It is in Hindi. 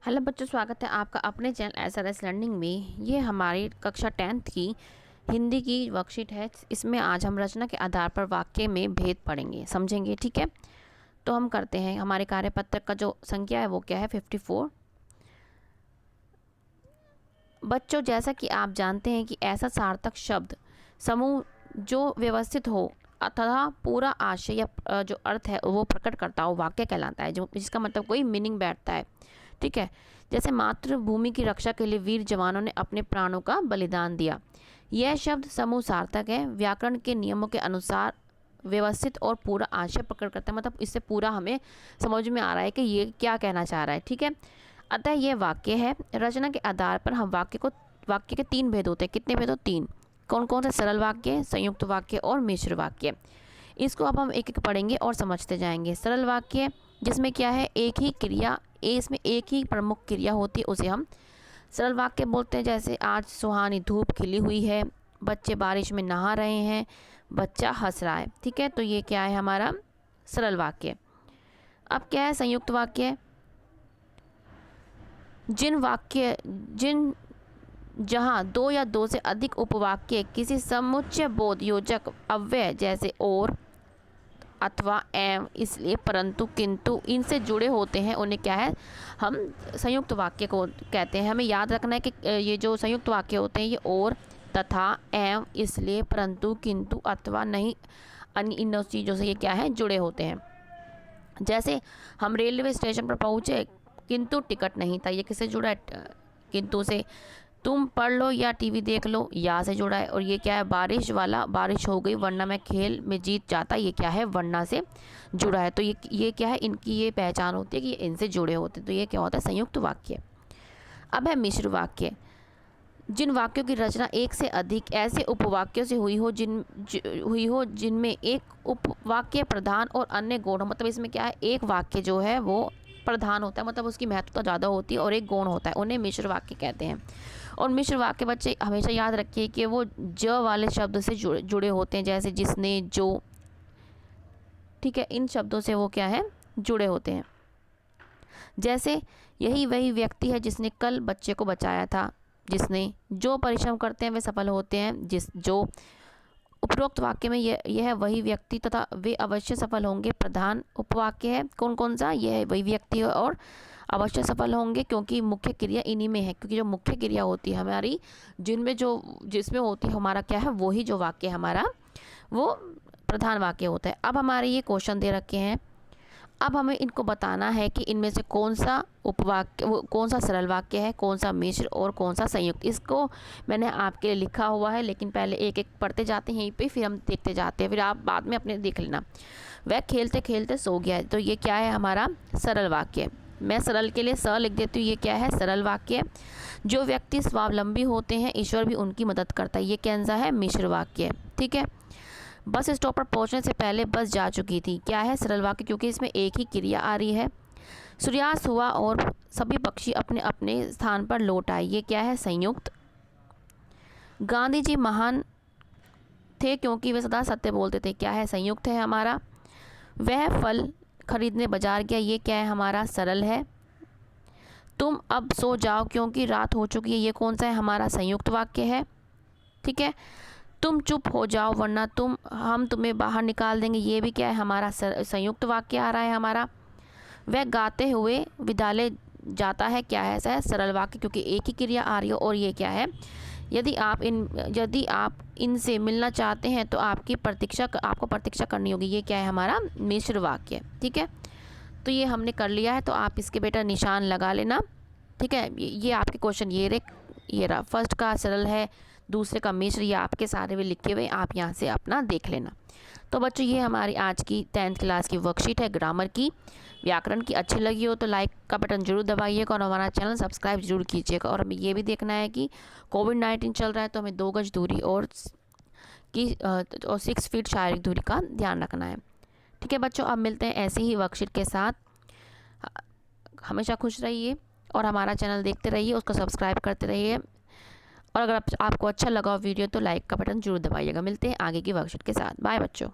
हेलो बच्चों, स्वागत है आपका अपने चैनल एसआरएस लर्निंग में। ये हमारी कक्षा 10th की हिंदी की वर्कशीट है। इसमें आज हम रचना के आधार पर वाक्य में भेद पढ़ेंगे, समझेंगे। ठीक है, तो हम करते हैं। हमारे कार्यपत्र का जो संख्या है वो क्या है? 54। बच्चों, जैसा कि आप जानते हैं कि ऐसा सार्थक शब्द समूह जो व्यवस्थित हो तथा पूरा आशय या जो अर्थ है वो प्रकट करता हो वाक्य कहलाता है, जो जिसका मतलब कोई मीनिंग बैठता है। ठीक है, जैसे मातृभूमि की रक्षा के लिए वीर जवानों ने अपने प्राणों का बलिदान दिया। यह शब्द समूह सार्थक है, व्याकरण के नियमों के अनुसार व्यवस्थित और पूरा आशय प्रकट करता है। मतलब इससे पूरा हमें समझ में आ रहा है कि ये क्या कहना चाह रहा है। ठीक है, अतः यह वाक्य है। रचना के आधार पर हम वाक्य के 3 भेद होते हैं। कितने भेद? 3। कौन कौन से? सरल वाक्य, संयुक्त वाक्य और मिश्र वाक्य। इसको अब हम एक एक पढ़ेंगे और समझते जाएंगे। सरल वाक्य जिसमें क्या है, एक ही क्रिया, इसमें एक ही प्रमुख क्रिया होती है, उसे हम सरल वाक्य बोलते हैं। जैसे आज सुहानी धूप खिली हुई है, बच्चे बारिश में नहा रहे हैं, बच्चा हंस रहा है। ठीक है, तो ये क्या है हमारा सरल वाक्य। अब क्या है संयुक्त वाक्य? जहाँ 2 या 2 से अधिक उपवाक्य किसी समुच्चय बोध योजक अव्यय जैसे और, अथवा, एवं, इसलिए, परंतु, किंतु इनसे जुड़े होते हैं, उन्हें क्या है हम संयुक्त वाक्य को कहते हैं। हमें याद रखना है कि ये जो संयुक्त वाक्य होते हैं ये और, तथा, एवं, इसलिए, परंतु, किंतु, अथवा, नहीं, अन्य इन चीज़ों से ये क्या है जुड़े होते हैं। जैसे हम रेलवे स्टेशन पर पहुँचे किंतु टिकट नहीं था, ये किससे जुड़ा है? किंतु से। तुम पढ़ लो या टीवी देख लो, या से जुड़ा है। और ये क्या है? बारिश वाला, बारिश हो गई वरना मैं खेल में जीत जाता, ये क्या है? वरना से जुड़ा है। तो ये क्या है? इनकी ये पहचान होती है कि ये इनसे जुड़े होते हैं। तो ये क्या होता है? संयुक्त वाक्य। अब है मिश्र वाक्य। जिन वाक्यों की रचना एक से अधिक ऐसे उपवाक्यों से हुई हो जिनमें एक उपवाक्य प्रधान और अन्य गौण हो। मतलब इसमें क्या है, एक वाक्य जो है वो प्रधान होता है, मतलब उसकी महत्वता ज़्यादा होती है, और एक गौण होता है, उन्हें मिश्र वाक्य कहते हैं। और मिश्र वाक्य बच्चे हमेशा याद रखिए कि वो ज वाले शब्द से जुड़े होते हैं, जैसे जिसने, जो। ठीक है, इन शब्दों से वो क्या है जुड़े होते हैं। जैसे यही वही व्यक्ति है जिसने कल बच्चे को बचाया था। जिसने, जो परिश्रम करते हैं वे सफल होते हैं। जो उपरोक्त वाक्य में यह वही व्यक्ति तथा वे अवश्य सफल होंगे प्रधान उपवाक्य है। कौन कौन सा? यह वही व्यक्ति है और अवश्य सफल होंगे, क्योंकि मुख्य क्रिया इन्हीं में है। क्योंकि जो मुख्य क्रिया होती है हमारी, जिसमें होती है हमारा क्या है, वही जो वाक्य हमारा वो प्रधान वाक्य होता है। अब हमारे ये क्वेश्चन दे रखे हैं। अब हमें इनको बताना है कि इनमें से कौन सा उपवाक्य, कौन सा सरल वाक्य है, कौन सा मिश्र और कौन सा संयुक्त। इसको मैंने आपके लिए लिखा हुआ है, लेकिन पहले एक एक पढ़ते जाते हैं यहीं पे, फिर हम देखते जाते हैं, फिर आप बाद में अपने देख लेना। वह खेलते खेलते सो गया है, तो ये क्या है हमारा सरल वाक्य। मैं सरल के लिए स लिख देती हूँ, ये क्या है सरल वाक्य। जो व्यक्ति स्वावलंबी होते हैं ईश्वर भी उनकी मदद करता है, ये कैसा है मिश्र वाक्य। ठीक है, बस स्टॉप पर पहुंचने से पहले बस जा चुकी थी, क्या है सरल वाक्य, क्योंकि इसमें एक ही क्रिया आ रही है। सूर्यास्त हुआ और सभी पक्षी अपने अपने स्थान पर लौट आए, ये क्या है संयुक्त। गांधी जी महान थे क्योंकि वे सदा सत्य बोलते थे, क्या है संयुक्त है हमारा। वह फल खरीदने बाजार गया, ये क्या है हमारा सरल है। तुम अब सो जाओ क्योंकि रात हो चुकी है, ये कौन सा है हमारा संयुक्त वाक्य है। ठीक है, तुम चुप हो जाओ वरना हम तुम्हें बाहर निकाल देंगे, ये भी क्या है हमारा संयुक्त वाक्य आ रहा है हमारा। वह गाते हुए विद्यालय जाता है, क्या है ऐसा है सरल वाक्य, क्योंकि एक ही क्रिया आ रही है। और ये क्या है, यदि आप इनसे मिलना चाहते हैं तो आपको प्रतीक्षा करनी होगी, ये क्या है हमारा मिश्र वाक्य। ठीक है, तो ये हमने कर लिया है, तो आप इसके बेटा निशान लगा लेना। ठीक है, ये आपके क्वेश्चन ये रहा। फर्स्ट का सरल है, दूसरे का मिश्र, ये आपके सारे भी लिखे हुए, आप यहाँ से अपना देख लेना। तो बच्चों ये हमारी आज की 10th क्लास की वर्कशीट है ग्रामर की, व्याकरण की। अच्छी लगी हो तो लाइक का बटन जरूर दबाइएगा और हमारा चैनल सब्सक्राइब जरूर कीजिएगा। और हमें ये भी देखना है कि कोविड-19 चल रहा है, तो हमें 2 गज दूरी और 6 फीट शारीरिक दूरी का ध्यान रखना है। ठीक है बच्चों, अब मिलते हैं ऐसी ही वर्कशीट के साथ। हमेशा खुश रहिए और हमारा चैनल देखते रहिए, उसको सब्सक्राइब करते रहिए। और अगर आपको अच्छा लगा वीडियो तो लाइक का बटन जरूर दबाइएगा। मिलते हैं आगे की वर्कशीट के साथ। बाय बच्चों।